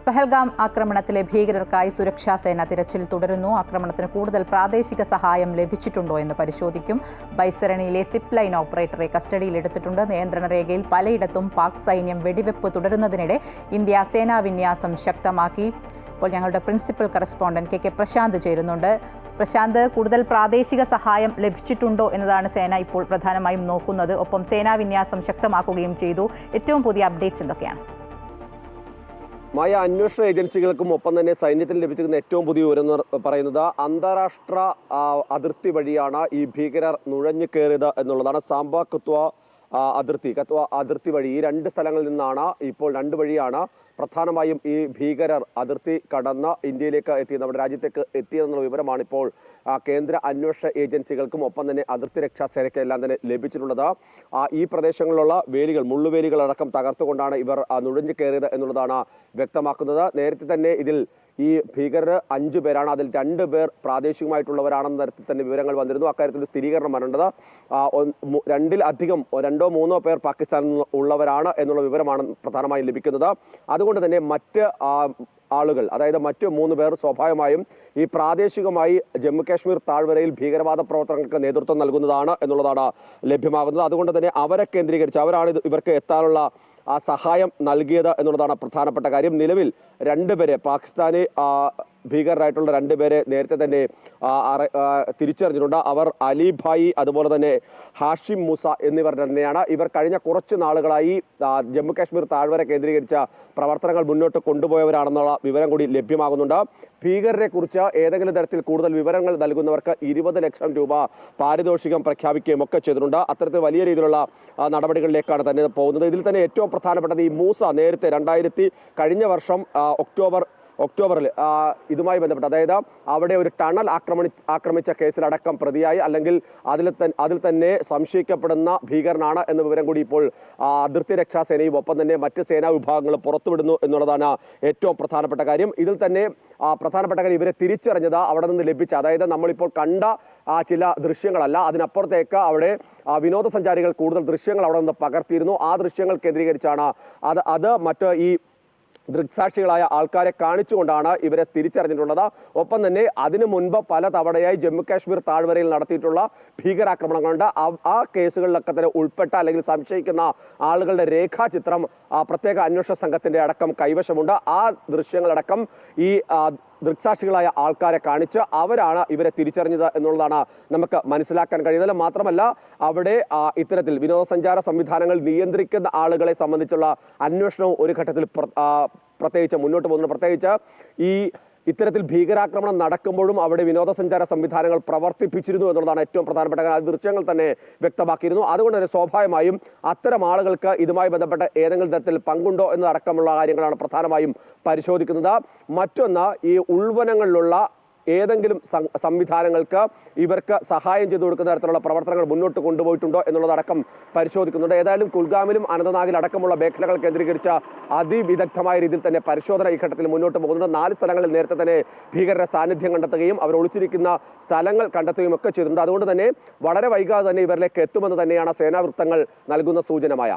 പഹൽഗാം ആക്രമണത്തിലെ ഭീകരർക്കായി സുരക്ഷാ സേന തിരച്ചിൽ തുടരുന്നു. ആക്രമണത്തിന് കൂടുതൽ പ്രാദേശിക സഹായം ലഭിച്ചിട്ടുണ്ടോ എന്ന് പരിശോധിക്കും. ബൈസരണിയിലെ സിപ്പ് ലൈൻ ഓപ്പറേറ്ററെ കസ്റ്റഡിയിലെടുത്തിട്ടുണ്ട്. നിയന്ത്രണ രേഖയിൽ പലയിടത്തും പാക് സൈന്യം വെടിവെപ്പ് തുടരുന്നതിനിടെ ഇന്ത്യ സേനാ വിന്യാസം ശക്തമാക്കി. ഇപ്പോൾ ഞങ്ങളുടെ പ്രിൻസിപ്പൽ കറസ്പോണ്ടന്റ് കെ പ്രശാന്ത് ചേരുന്നുണ്ട്. പ്രശാന്ത്, കൂടുതൽ പ്രാദേശിക സഹായം ലഭിച്ചിട്ടുണ്ടോ എന്നതാണ് സേന ഇപ്പോൾ പ്രധാനമായും നോക്കുന്നത്. ഒപ്പം സേനാ വിന്യാസം ശക്തമാക്കുകയും ചെയ്തു. ഏറ്റവും പുതിയ അപ്ഡേറ്റ്സ് എന്തൊക്കെയാണ്? അന്വേഷണ ഏജൻസികൾക്കും ഒപ്പം തന്നെ സൈന്യത്തിന് ലഭിച്ചിരിക്കുന്ന ഏറ്റവും പുതിയ വിവരം പറയുന്നത് അന്താരാഷ്ട്ര അതിർത്തി വഴിയാണ് ഈ ഭീകരർ നുഴഞ്ഞു കയറിയത് എന്നുള്ളതാണ്. സാംബ കത്വ അതിർത്തി വഴി ഈ രണ്ട് സ്ഥലങ്ങളിൽ നിന്നാണ് ഇപ്പോൾ രണ്ട് വഴിയാണ് പ്രധാനമായും ഈ ഭീകരർ അതിർത്തി കടന്ന് ഇന്ത്യയിലേക്ക് എത്തിയത്, നമ്മുടെ രാജ്യത്തേക്ക് എത്തിയതെന്നുള്ള വിവരമാണ് ഇപ്പോൾ കേന്ദ്ര അന്വേഷണ ഏജൻസികൾക്കും ഒപ്പം തന്നെ അതിർത്തി രക്ഷാ സേനയ്ക്ക് എല്ലാം തന്നെ ലഭിച്ചിട്ടുള്ളത്. ഈ പ്രദേശങ്ങളിലുള്ള വേലികൾ, മുള്ളുവേലികളടക്കം തകർത്തുകൊണ്ടാണ് ഇവർ നുഴഞ്ഞു കയറിയത് എന്നുള്ളതാണ് വ്യക്തമാക്കുന്നത്. നേരത്തെ തന്നെ ഇതിൽ ഈ ഭീകരർ 5 പേരാണ്, അതിൽ 2 പേർ പ്രാദേശികമായിട്ടുള്ളവരാണെന്ന തരത്തിൽ തന്നെ വിവരങ്ങൾ വന്നിരുന്നു. അക്കാര്യത്തിൽ സ്ഥിരീകരണം വരേണ്ടത് 2-ൽ-അധികം 2-3 പേർ പാകിസ്ഥാനിൽ ഉള്ളവരാണ് എന്നുള്ള വിവരമാണ് പ്രധാനമായും ലഭിക്കുന്നത്. അതുകൊണ്ട് തന്നെ മറ്റ് ആളുകൾ, അതായത് മറ്റു 3 പേർ സ്വാഭാവികമായും ഈ പ്രാദേശികമായി ജമ്മുകാശ്മീർ താഴ്വരയിൽ ഭീകരവാദ പ്രവർത്തനങ്ങൾക്ക് നേതൃത്വം നൽകുന്നതാണ് എന്നുള്ളതാണ് ലഭ്യമാകുന്നത്. അതുകൊണ്ട് തന്നെ അവരെ കേന്ദ്രീകരിച്ച് അവരാണ് ഇവർക്ക് എത്താനുള്ള സഹായം നൽകിയത് എന്നുള്ളതാണ് പ്രധാനപ്പെട്ട കാര്യം. നിലവിൽ 2 പേരെ, പാകിസ്ഥാനി ഭീകരരായിട്ടുള്ള 2 പേരെ നേരത്തെ തന്നെ തിരിച്ചറിഞ്ഞിട്ടുണ്ട്. അവർ അലിഭായി അതുപോലെ തന്നെ ഹാഷിം മൂസ എന്നിവർ തന്നെയാണ്. ഇവർ കഴിഞ്ഞ കുറച്ച് നാളുകളായി ജമ്മുകാശ്മീർ താഴ്വര കേന്ദ്രീകരിച്ച പ്രവർത്തനങ്ങൾ മുന്നോട്ട് കൊണ്ടുപോയവരാണെന്നുള്ള വിവരം കൂടി ലഭ്യമാകുന്നുണ്ട്. ഭീകരരെ കുറിച്ച് ഏതെങ്കിലും തരത്തിൽ കൂടുതൽ വിവരങ്ങൾ നൽകുന്നവർക്ക് 20 ലക്ഷം രൂപ പാരിതോഷികം പ്രഖ്യാപിക്കുകയും ഒക്കെ ചെയ്തിട്ടുണ്ട്. അത്തരത്തിൽ വലിയ രീതിയിലുള്ള നടപടികളിലേക്കാണ് തന്നെ പോകുന്നത്. ഇതിൽ തന്നെ ഏറ്റവും പ്രധാനപ്പെട്ടത് ഈ മൂസ നേരത്തെ കഴിഞ്ഞ വർഷം ഒക്ടോബറിൽ ഇതുമായി ബന്ധപ്പെട്ട്, അതായത് അവിടെ ഒരു ടണൽ ആക്രമിച്ച കേസിലടക്കം പ്രതിയായി, അല്ലെങ്കിൽ അതിൽ തന്നെ സംശയിക്കപ്പെടുന്ന ഭീകരനാണ് എന്ന വിവരം കൂടി ഇപ്പോൾ അതിർത്തി രക്ഷാ സേനയും ഒപ്പം തന്നെ മറ്റ് സേനാ വിഭാഗങ്ങളും പുറത്തുവിടുന്നു എന്നുള്ളതാണ് ഏറ്റവും പ്രധാനപ്പെട്ട കാര്യം. ഇതിൽ തന്നെ പ്രധാനപ്പെട്ട കാര്യം, ഇവരെ തിരിച്ചറിഞ്ഞത് അവിടെ നിന്ന് ലഭിച്ച, അതായത് നമ്മളിപ്പോൾ കണ്ട ചില ദൃശ്യങ്ങളല്ല, അതിനപ്പുറത്തേക്ക് അവിടെ വിനോദസഞ്ചാരികൾ കൂടുതൽ ദൃശ്യങ്ങൾ അവിടെ നിന്ന് പകർത്തിയിരുന്നു. ആ ദൃശ്യങ്ങൾ കേന്ദ്രീകരിച്ചാണ് അത് മറ്റ് ഈ ദൃക്സാക്ഷികളായ ആൾക്കാരെ കാണിച്ചുകൊണ്ടാണ് ഇവരെ തിരിച്ചറിഞ്ഞിട്ടുള്ളത്. ഒപ്പം തന്നെ അതിനു മുൻപ് പല തവണയായി ജമ്മുകാശ്മീർ താഴ്വരയിൽ നടത്തിയിട്ടുള്ള ഭീകരാക്രമണങ്ങളുണ്ട്. ആ കേസുകളിലൊക്കെ തന്നെ ഉൾപ്പെട്ട അല്ലെങ്കിൽ സംശയിക്കുന്ന ആളുകളുടെ രേഖാചിത്രം പ്രത്യേക അന്വേഷണ സംഘത്തിന്റെ അടക്കം കൈവശമുണ്ട്. ആ ദൃശ്യങ്ങളടക്കം ഈ ദൃക്സാക്ഷികളായ ആൾക്കാരെ കാണിച്ച് അവരാണ് ഇവരെ തിരിച്ചറിഞ്ഞത് എന്നുള്ളതാണ് നമുക്ക് മനസ്സിലാക്കാൻ കഴിയുന്നത്. മാത്രമല്ല അവിടെ ഇത്തരത്തിൽ വിനോദസഞ്ചാര സംവിധാനങ്ങൾ നിയന്ത്രിക്കുന്ന ആളുകളെ സംബന്ധിച്ചുള്ള അന്വേഷണവും ഒരു ഘട്ടത്തിൽ പ്രത്യേകിച്ച് മുന്നോട്ട് പോകുന്നു. പ്രത്യേകിച്ച് ഇത്തരത്തിൽ ഭീകരാക്രമണം നടക്കുമ്പോഴും അവിടെ വിനോദസഞ്ചാര സംവിധാനങ്ങൾ പ്രവർത്തിപ്പിച്ചിരുന്നു എന്നുള്ളതാണ് ഏറ്റവും പ്രധാനപ്പെട്ട കാര്യം. ദൃശ്യങ്ങൾ തന്നെ വ്യക്തമാക്കിയിരുന്നു. അതുകൊണ്ട് തന്നെ സ്വാഭാവികമായും അത്തരം ആളുകൾക്ക് ഇതുമായി ബന്ധപ്പെട്ട ഏതെങ്കിലും തരത്തിൽ പങ്കുണ്ടോ എന്നതടക്കമുള്ള കാര്യങ്ങളാണ് പ്രധാനമായും പരിശോധിക്കുന്നത്. മറ്റൊന്ന്, ഈ ഉൾവനങ്ങളിലുള്ള ഏതെങ്കിലും സംവിധാനങ്ങൾക്ക് ഇവർക്ക് സഹായം ചെയ്തു കൊടുക്കുന്ന തരത്തിലുള്ള പ്രവർത്തനങ്ങൾ മുന്നോട്ട് കൊണ്ടുപോയിട്ടുണ്ടോ എന്നുള്ളതടക്കം പരിശോധിക്കുന്നുണ്ട്. ഏതായാലും കുൽഗാമിലും അനന്തനാഗിൽ അടക്കമുള്ള മേഖലകൾ കേന്ദ്രീകരിച്ച അതിവിദഗ്ധമായ രീതിയിൽ തന്നെ പരിശോധന ഈ ഘട്ടത്തിൽ മുന്നോട്ട് പോകുന്നുണ്ട്. 4 സ്ഥലങ്ങളിൽ നേരത്തെ തന്നെ ഭീകരരുടെ സാന്നിധ്യം കണ്ടെത്തുകയും അവർ ഒളിച്ചിരിക്കുന്ന സ്ഥലങ്ങൾ കണ്ടെത്തുകയും ഒക്കെ ചെയ്തിട്ടുണ്ട്. അതുകൊണ്ട് തന്നെ വളരെ വൈകാതെ തന്നെ ഇവരിലേക്ക് എത്തുമെന്ന് തന്നെയാണ് സേനാവൃത്തങ്ങൾ നൽകുന്ന സൂചനമായ.